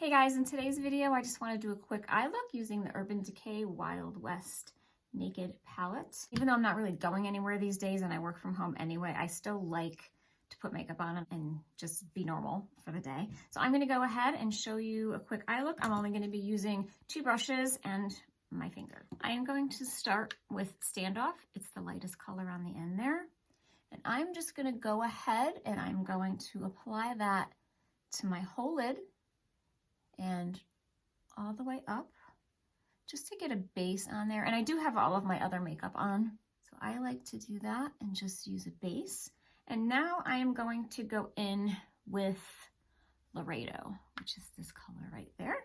Hey guys, in today's video, I just want to do a quick eye look using the Urban Decay Wild West Naked Palette. Even though I'm not really going anywhere these days and I work from home anyway, I still like to put makeup on and just be normal for the day. So I'm going to go ahead and show you a quick eye look. I'm only going to be using 2 brushes and my finger. I am going to start with Standoff. It's the lightest color on the end there. And I'm just going to go ahead and I'm going to apply that to my whole lid and all the way up just to get a base on there. And I do have all of my other makeup on, so I like to do that and just use a base. And now I am going to go in with Laredo, which is this color right there.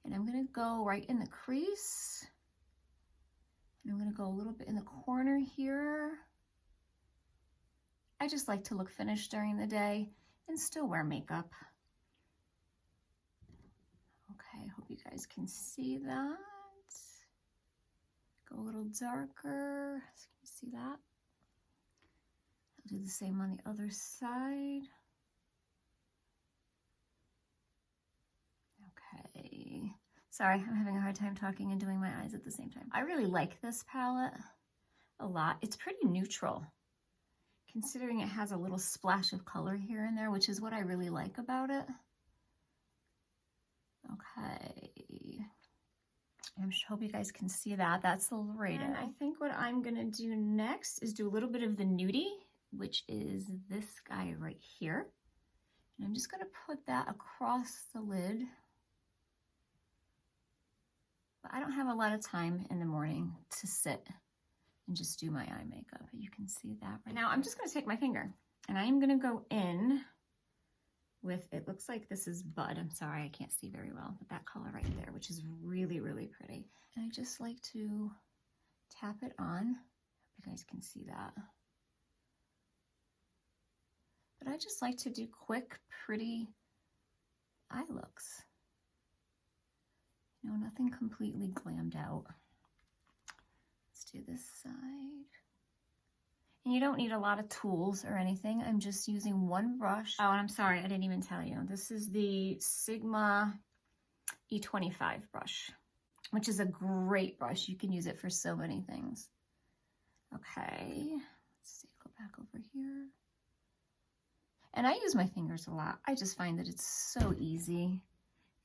And I'm going to go right in the crease. And I'm going to go a little bit in the corner here. I just like to look finished during the day and still wear makeup. Okay, I hope you guys can see that. Go a little darker. So can you see that? I'll do the same on the other side. Okay. Sorry, I'm having a hard time talking and doing my eyes at the same time. I really like this palette a lot. It's pretty neutral, considering it has a little splash of color here and there, which is what I really like about it. Okay, I hope you guys can see that. That's the Laredo. And I think what I'm gonna do next is do a little bit of the nudie, which is this guy right here. And I'm just gonna put that across the lid. But I don't have a lot of time in the morning to sit and just do my eye makeup. You can see that right now. I'm just gonna take my finger and I'm gonna go in with, it looks like this is Bud. I'm sorry, I can't see very well, but that color right there, which is really, really pretty. And I just like to tap it on. Hope you guys can see that. But I just like to do quick, pretty eye looks. You know, nothing completely glammed out. Let's do this side. And you don't need a lot of tools or anything. I'm just using one brush. Oh, and I'm sorry, I didn't even tell you. This is the Sigma E25 brush, which is a great brush. You can use it for so many things. Okay, let's see, go back over here. And I use my fingers a lot. I just find that it's so easy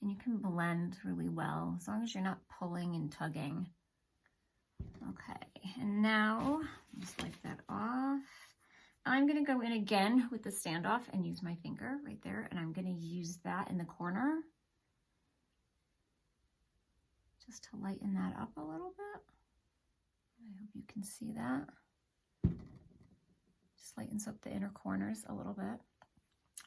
and you can blend really well as long as you're not pulling and tugging. Okay, and now just wipe that off. I'm gonna go in again with the Standoff and use my finger right there, and I'm gonna use that in the corner just to lighten that up a little bit. I hope you can see that. Just lightens up the inner corners a little bit.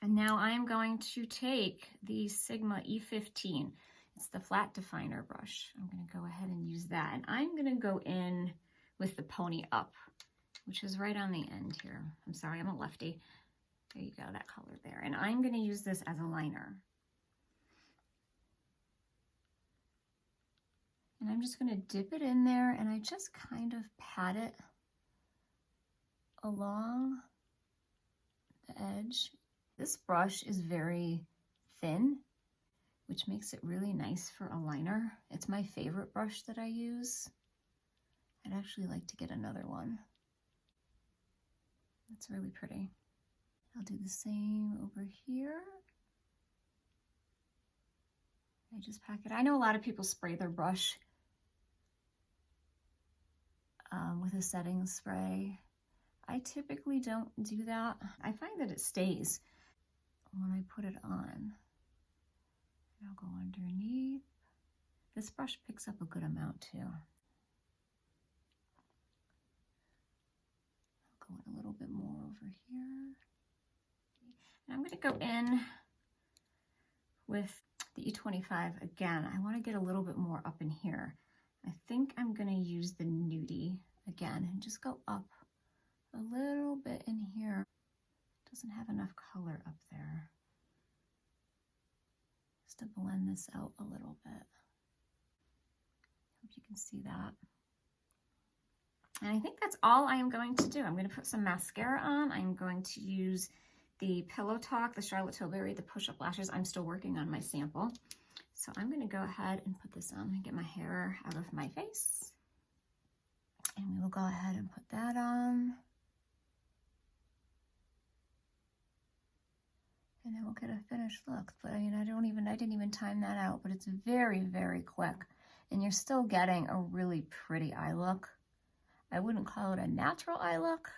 And now I'm going to take the Sigma E15. It's the flat definer brush. I'm gonna go ahead and use that. And I'm gonna go in with the Pony Up, which is right on the end here. I'm sorry, I'm a lefty. There you go, that color there. And I'm gonna use this as a liner. And I'm just gonna dip it in there and I just kind of pat it along the edge. This brush is very thin, which makes it really nice for a liner. It's my favorite brush that I use. I'd actually like to get another one. That's really pretty. I'll do the same over here. I just pack it. I know a lot of people spray their brush with a setting spray. I typically don't do that. I find that it stays when I put it on. I'll go underneath. This brush picks up a good amount too. I'll go in a little bit more over here. And I'm gonna go in with the E25 again. I wanna get a little bit more up in here. I think I'm gonna use the nudie again and just go up a little bit in here. Doesn't have enough color up there. To blend this out a little bit. Hope you can see that. And I think that's all I am going to do. I'm going to put some mascara on. I'm going to use the Pillow Talk, the Charlotte Tilbury, the push-up lashes. I'm still working on my sample. So I'm gonna go ahead and put this on and get my hair out of my face. And we will go ahead and put that on. And then we'll get a finished look. But I mean, I didn't even time that out, but it's very, very quick. And you're still getting a really pretty eye look. I wouldn't call it a natural eye look,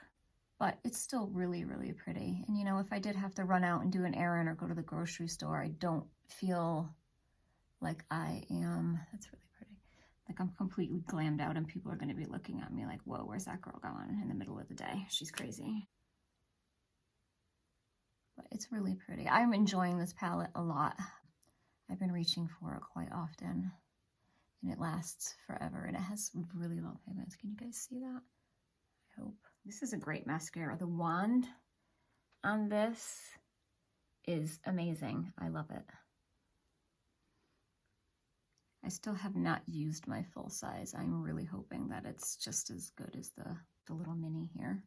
but it's still really, really pretty. And you know, if I did have to run out and do an errand or go to the grocery store, I don't feel like I am, that's really pretty, like I'm completely glammed out and people are gonna be looking at me like, whoa, where's that girl going in the middle of the day? She's crazy. But it's really pretty. I'm enjoying this palette a lot. I've been reaching for it quite often, and it lasts forever, and it has really low pigments. Can you guys see that? I hope. This is a great mascara. The wand on this is amazing. I love it. I still have not used my full size. I'm really hoping that it's just as good as the little mini here.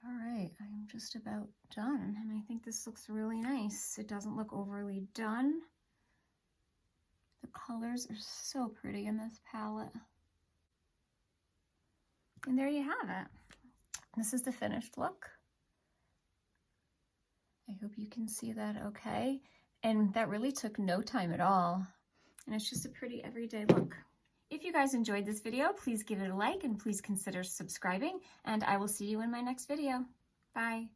All right, I'm just about done, and I think this looks really nice. It doesn't look overly done. The colors are so pretty in this palette. And there you have it. This is the finished look. I hope you can see that okay. And that really took no time at all. And it's just a pretty everyday look. If you guys enjoyed this video, please give it a like and please consider subscribing. And I will see you in my next video. Bye.